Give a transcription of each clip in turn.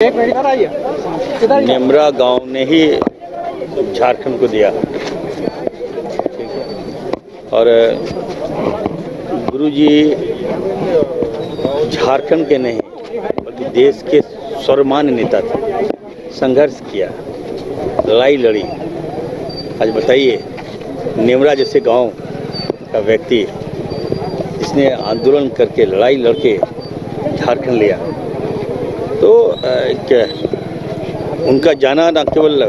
नेमरा गांव ने ही झारखंड को दिया और गुरुजी झारखंड के नहीं बल्कि देश के सर्वमान्य नेता थे। संघर्ष किया, लड़ाई लड़ी। आज बताइए, नेमरा जैसे गांव का व्यक्ति जिसने आंदोलन करके लड़ाई लड़के झारखंड लिया, तो उनका जाना न केवल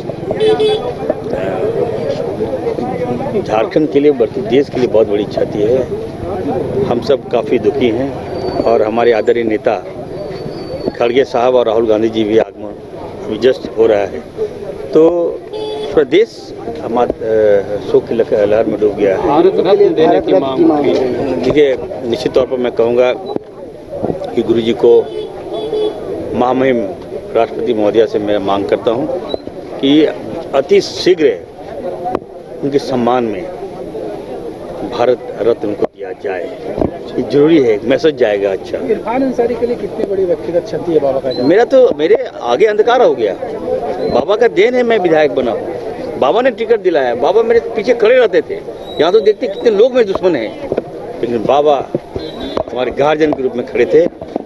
झारखंड के लिए बल्कि देश के लिए बहुत बड़ी क्षति है। हम सब काफ़ी दुखी हैं और हमारे आदरणीय नेता खड़गे साहब और राहुल गांधी जी भी आगमन अभी जस्ट हो रहा है, तो प्रदेश शोक की लहर में डूब गया है। देखिए, निश्चित तौर पर मैं कहूँगा कि गुरुजी को महामहिम राष्ट्रपति महोदया से मैं मांग करता हूं कि अति शीघ्र उनके सम्मान में भारत रत्न उनको दिया जाए। ये जरूरी है, मैसेज जाएगा। अच्छा, इरफान अंसारी के लिए कितनी बड़ी व्यक्तिगत क्षति है बाबा का? मेरे आगे अंधकार हो गया। बाबा का देन है मैं विधायक बना हूँ। बाबा ने टिकट दिलाया, बाबा मेरे पीछे खड़े रहते थे। यहाँ तो देखते कितने लोग मेरे दुश्मन हैं, लेकिन बाबा हमारे गार्जियन के रूप में खड़े थे।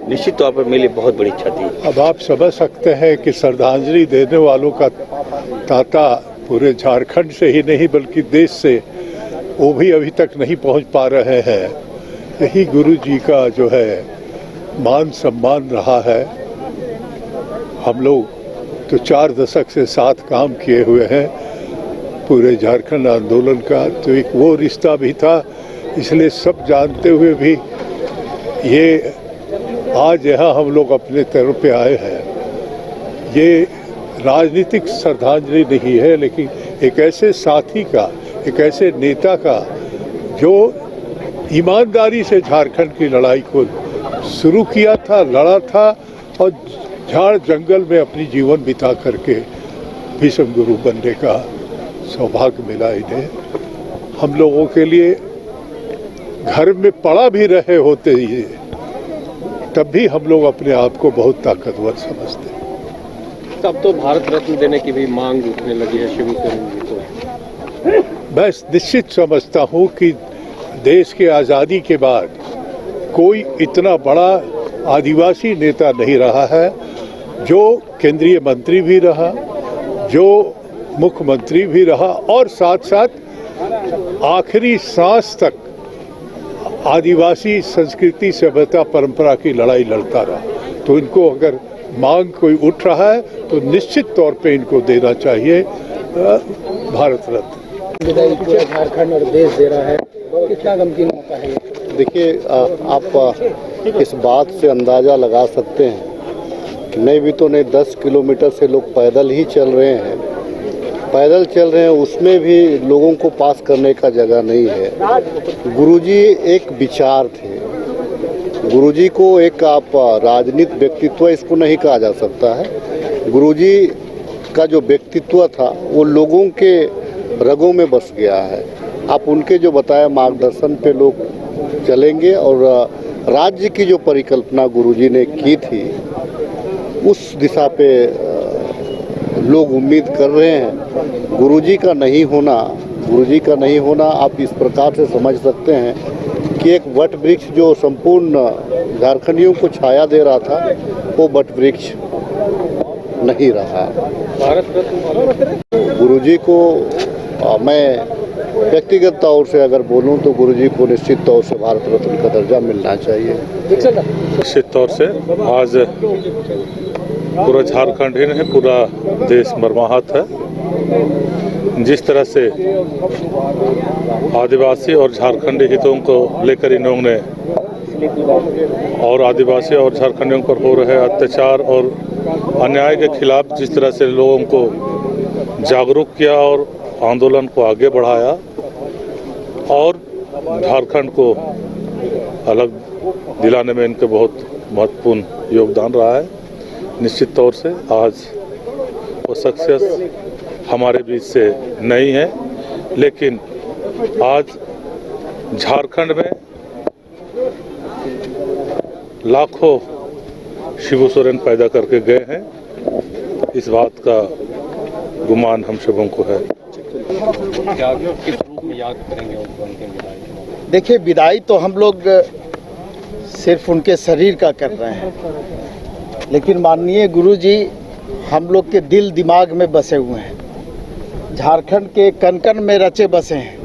निश्चित तौर पर मेरे लिए बहुत बड़ी क्षति। अब आप समझ सकते हैं कि श्रद्धांजलि देने वालों का तांता पूरे झारखंड से ही नहीं बल्कि देश से वो भी अभी तक नहीं पहुंच पा रहे हैं। यही गुरु जी का जो है मान सम्मान रहा है। हम लोग तो 4 दशक से साथ काम किए हुए हैं पूरे झारखंड आंदोलन का, तो एक वो रिश्ता भी था। इसलिए सब जानते हुए भी ये आज यहाँ हम लोग अपने तरफ पे आए हैं। ये राजनीतिक श्रद्धांजलि नहीं है, लेकिन एक ऐसे साथी का, एक ऐसे नेता का जो ईमानदारी से झारखंड की लड़ाई को शुरू किया था, लड़ा था और झाड़ जंगल में अपनी जीवन बिता करके भीष्म गुरु बनने का सौभाग्य मिला इन्हें। हम लोगों के लिए घर में पड़ा भी रहे होते ये, तब भी हम लोग अपने आप को बहुत ताकतवर समझते हैं। तब तो भारत रत्न देने की भी मांग उठने लगी है शिबू सोरेन जी को। मैं निश्चित समझता हूँ कि देश के आज़ादी के बाद कोई इतना बड़ा आदिवासी नेता नहीं रहा है, जो केंद्रीय मंत्री भी रहा, जो मुख्यमंत्री भी रहा और साथ साथ आखिरी सांस तक आदिवासी संस्कृति सभ्यता परंपरा की लड़ाई लड़ता रहा। तो इनको अगर मांग कोई उठ रहा है तो निश्चित तौर पे इनको देना चाहिए भारत रत्न। झारखंड और देश दे रहा है, कितना गमगीन मौका है? देखिए, आप इस बात से अंदाज़ा लगा सकते हैं कि नहीं भी तो नहीं 10 किलोमीटर से लोग पैदल ही चल रहे हैं। पैदल चल रहे हैं, उसमें भी लोगों को पास करने का जगह नहीं है। गुरुजी एक विचार थे। गुरुजी को एक आप राजनीतिक व्यक्तित्व इसको नहीं कहा जा सकता है। गुरुजी का जो व्यक्तित्व था वो लोगों के रगों में बस गया है। आप उनके जो बताया मार्गदर्शन पे लोग चलेंगे और राज्य की जो परिकल्पना गुरुजी ने की थी उस दिशा पे लोग उम्मीद कर रहे हैं। गुरुजी का नहीं होना आप इस प्रकार से समझ सकते हैं कि एक वट वृक्ष जो संपूर्ण झारखंडियों को छाया दे रहा था वो वट वृक्ष नहीं रहा। गुरुजी को मैं व्यक्तिगत तौर से अगर बोलूं तो गुरुजी को निश्चित तौर से भारत रत्न का दर्जा मिलना चाहिए। निश्चित तौर से आज पूरा झारखंड ही नहीं, पूरा देश मर्माहत है। जिस तरह से आदिवासी और झारखंडी हितों को लेकर इन लोगों ने और आदिवासी और झारखंडियों पर हो रहे अत्याचार और अन्याय के खिलाफ जिस तरह से लोगों को जागरूक किया और आंदोलन को आगे बढ़ाया और झारखंड को अलग दिलाने में इनके बहुत महत्वपूर्ण योगदान रहा है। निश्चित तौर से आज वो सक्सेस हमारे बीच से नहीं है, लेकिन आज झारखंड में लाखों शिबू सोरेन पैदा करके गए हैं इस बात का गुमान हम सबों को है। क्या किस रूप में याद करेंगे उनको अंतिम विदाई के मौके? देखिए, विदाई तो हम लोग सिर्फ उनके शरीर का कर रहे हैं, लेकिन माननीय गुरुजी हम लोग के दिल दिमाग में बसे हुए हैं, झारखंड के कण कण में रचे बसे हैं।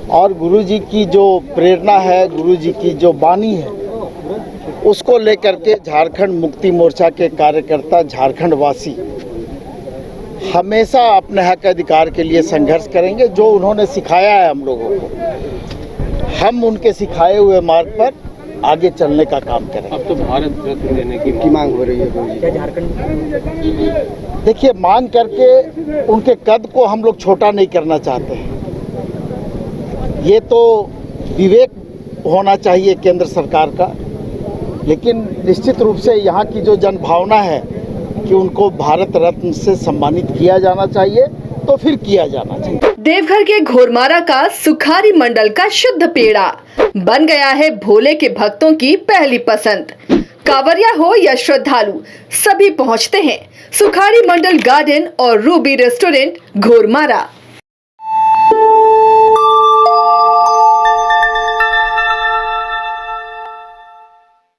और गुरुजी की जो प्रेरणा है, गुरुजी की जो वाणी है, उसको लेकर के झारखंड मुक्ति मोर्चा के कार्यकर्ता, झारखंड वासी हमेशा अपने हक अधिकार के लिए संघर्ष करेंगे। जो उन्होंने सिखाया है हम लोगों को, हम उनके सिखाए हुए मार्ग पर आगे चलने का काम करेंगे। अब तो भारत रत्न देने की मांग हो रही है गुरुजी। देखिए, मांग करके उनके कद को हम लोग छोटा नहीं करना चाहते हैं। ये तो विवेक होना चाहिए केंद्र सरकार का, लेकिन निश्चित रूप से यहाँ की जो जनभावना है कि उनको भारत रत्न से सम्मानित किया जाना चाहिए, तो फिर किया जाना चाहिए। देवघर के घोरमारा का सुखारी मंडल का शुद्ध पेड़ा बन गया है भोले के भक्तों की पहली पसंद। कांवरिया हो या श्रद्धालु, सभी पहुंचते हैं सुखारी मंडल गार्डन और रूबी रेस्टोरेंट घोरमारा।